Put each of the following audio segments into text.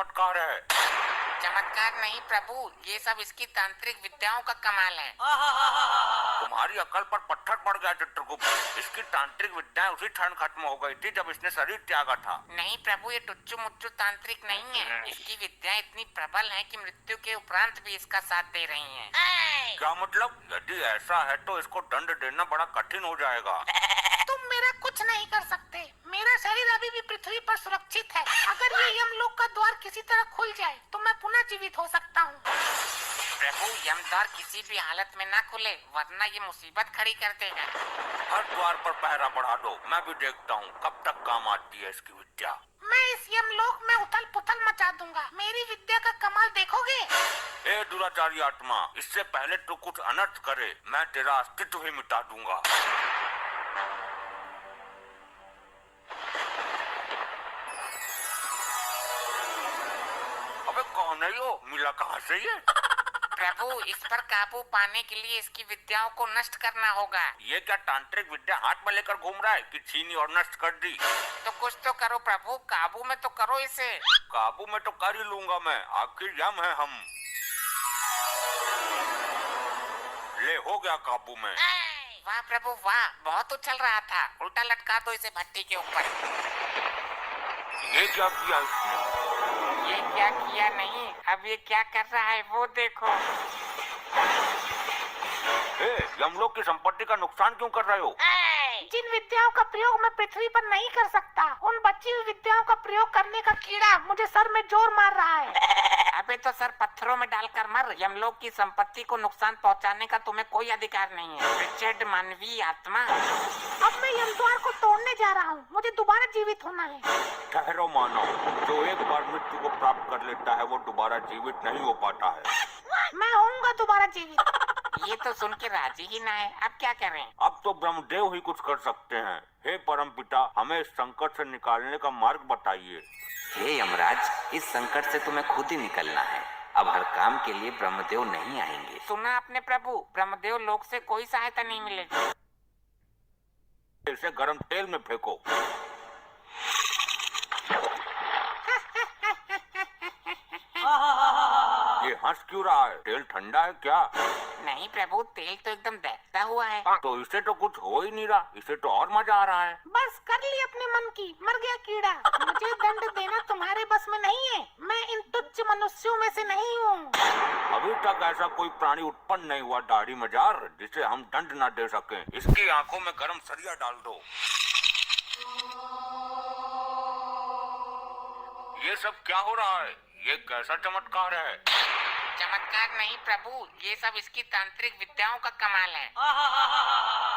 चमत्कार है। चमत्कार नहीं प्रभु, ये सब इसकी तांत्रिक विद्याओं का कमाल है। तुम्हारी अकल पर पत्थर पड़ गया चित्रगुप्त। इसकी तांत्रिक विद्याएं उसी क्षण खत्म हो गई थी जब इसने शरीर त्यागा था। नहीं प्रभु, ये टुच्चू मुच्चू तांत्रिक नहीं है। इसकी विद्या इतनी प्रबल है कि मृत्यु के उपरांत भी इसका साथ दे रही हैं। क्या मतलब? यदि ऐसा है तो इसको दंड देना बड़ा कठिन हो जाएगा। तुम मेरा कुछ नहीं कर सकते। मेरा शरीर अभी भी पृथ्वी पर सुरक्षित है। अगर ये यमलोक का द्वार किसी तरह खुल जाए तो मैं पुनः जीवित हो सकता हूँ। प्रभु, यमद्वार किसी भी हालत में ना खुले, वरना ये मुसीबत खड़ी कर देगा। हर द्वार पर पहरा बढ़ा दो, मैं भी देखता हूँ कब तक काम आती है इसकी विद्या। मैं इस यमलोक में उथल पुथल मचा दूंगा। मेरी विद्या का कमाल देखोगे? ए दुराचारी आत्मा, इससे पहले तो कुछ अनर्थ करे, मैं तेरा अस्तित्व ही मिटा दूंगा। अबे कौन है यो? मिला कहाँ से ये? प्रभु, इस पर काबू पाने के लिए इसकी विद्याओं को नष्ट करना होगा। ये क्या तांत्रिक विद्या हाथ में लेकर घूम रहा है कि छीनी और नष्ट कर दी? तो कुछ तो करो प्रभु, काबू में तो करो इसे। काबू में तो कर ही लूंगा मैं, आखिर यम है हम। ले हो गया काबू में। वाह प्रभु वाह, बहुत उछल रहा था। उल्टा लटका दो इसे भट्टी के ऊपर। ये क्या किया इसने? ये क्या किया नहीं, अब ये क्या कर रहा है वो देखो। यमलोक की संपत्ति का नुकसान क्यों कर रहे हो? जिन विद्याओं का प्रयोग मैं पृथ्वी पर नहीं कर सकता, उन बची हुई विद्याओं का प्रयोग करने का कीड़ा मुझे सर में जोर मार रहा है। अबे तो सर पत्थरों में डालकर मर। यमलोक की संपत्ति को नुकसान पहुंचाने का तुम्हें कोई अधिकार नहीं है, रिचर्ड मानवीय आत्मा। अब मैं यमद्वार को तोड़ने जा रहा हूँ। मुझे दोबारा जीवित होना है। ठहरो मानव, जो एक बार मृत्यु को प्राप्त कर लेता है वो दोबारा जीवित नहीं हो पाता है। मैं होऊंगा दोबारा जीवित। ये तो सुन के राजी ही ना है। अब क्या करें? अब तो ब्रह्मदेव ही कुछ कर सकते हैं। हे परमपिता, हमें इस संकट से निकालने का मार्ग बताइए। हे यमराज, इस संकट से तुम्हें खुद ही निकलना है। अब हर काम के लिए ब्रह्मदेव नहीं आएंगे। सुना आपने प्रभु, ब्रह्मदेव लोक से कोई सहायता नहीं मिलेगी। इसे गर्म तेल में फेंको। ये हंस क्यों रहा है? तेल ठंडा है क्या? नहीं प्रभु, तेल तो एकदम बहता हुआ है। तो इसे तो कुछ हो ही नहीं रहा, इसे तो और मजा आ रहा है। बस कर ली अपने मन की, मर गया कीड़ा। मुझे दंड देना तुम्हारे बस में नहीं है। मैं इन तुच्छ मनुष्यों में से नहीं हूँ। अभी तक ऐसा कोई प्राणी उत्पन्न नहीं हुआ दाढ़ी मजार, जिसे हम दंड न दे सकें। इसकी आंखों में गरम सरिया डाल दो। ये सब क्या हो रहा है? ये कैसा चमत्कार है? चमत्कार नहीं प्रभु, ये सब इसकी तांत्रिक विद्याओं का कमाल है।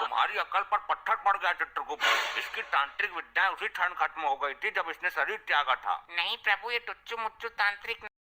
तुम्हारी अकल पर पत्थर पड़ गया चित्रगुप्त। इसकी तांत्रिक विद्याएं उसी क्षण खत्म हो गई थी जब इसने शरीर त्यागा था। नहीं प्रभु, ये टुच्चू मुच्चू तांत्रिक